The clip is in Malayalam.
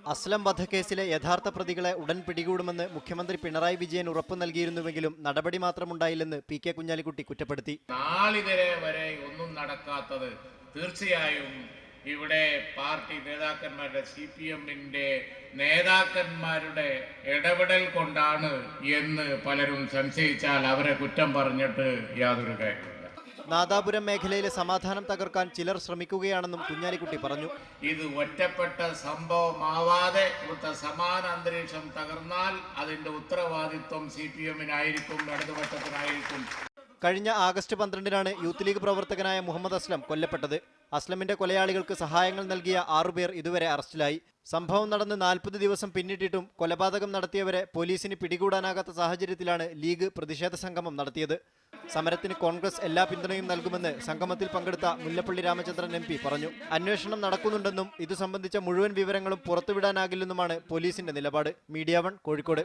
അസ്ലം വധക്കേസിലെ യഥാർത്ഥ പ്രതികളെ ഉടൻ പിടികൂടുമെന്ന് മുഖ്യമന്ത്രി പിണറായി വിജയൻ ഉറപ്പു നൽകിയിരുന്നുവെങ്കിലും നടപടി മാത്രമുണ്ടായില്ലെന്ന് പി കെ കുഞ്ഞാലിക്കുട്ടി കുറ്റപ്പെടുത്തി. നാളിതുവരെ വരെ ഒന്നും നടക്കാത്തത് തീർച്ചയായും ഇവിടെ പാർട്ടി നേതാക്കന്മാരുടെ CPM-ന്റെ നേതാക്കന്മാരുടെ ഇടപെടൽ കൊണ്ടാണ് എന്ന് പലരും സംശയിച്ചാൽ അവരെ കുറ്റം പറഞ്ഞിട്ട് യാതൊരു കാര്യമില്ല. നാദാപുരം മേഖലയിലെ സമാധാനം തകർക്കാൻ ചിലർ ശ്രമിക്കുകയാണെന്നും കുഞ്ഞാലിക്കുട്ടി പറഞ്ഞു. ഇത് ഒറ്റപ്പെട്ട സംഭവമാവാതെ ഇവിടുത്തെ സമാന അന്തരീക്ഷം തകർന്നാൽ അതിന്റെ ഉത്തരവാദിത്വം CPM-നായിരിക്കും, ഇടതുപക്ഷത്തിനായിരിക്കും. കഴിഞ്ഞ ആഗസ്റ്റ് 12-നാണ് യൂത്ത് ലീഗ് പ്രവർത്തകനായ മുഹമ്മദ് അസ്ലം കൊല്ലപ്പെട്ടത്. അസ്ലമിന്റെ കൊലയാളികൾക്ക് സഹായങ്ങൾ നൽകിയ 6 പേർ ഇതുവരെ അറസ്റ്റിലായി. സംഭവം നടന്ന് 40 ദിവസം പിന്നിട്ടിട്ടും കൊലപാതകം നടത്തിയവരെ പോലീസിന് പിടികൂടാനാകാത്ത സാഹചര്യത്തിലാണ് ലീഗ് പ്രതിഷേധ സംഗമം നടത്തിയത്. സമരത്തിന് കോൺഗ്രസ് എല്ലാ പിന്തുണയും നൽകുമെന്ന് സംഗമത്തിൽ പങ്കെടുത്ത മുല്ലപ്പള്ളി രാമചന്ദ്രൻ MP പറഞ്ഞു. അന്വേഷണം നടക്കുന്നുണ്ടെന്നും ഇതു സംബന്ധിച്ച മുഴുവൻ വിവരങ്ങളും പുറത്തുവിടാനാകില്ലെന്നുമാണ് പോലീസിന്റെ നിലപാട്. മീഡിയ 1 കോഴിക്കോട്.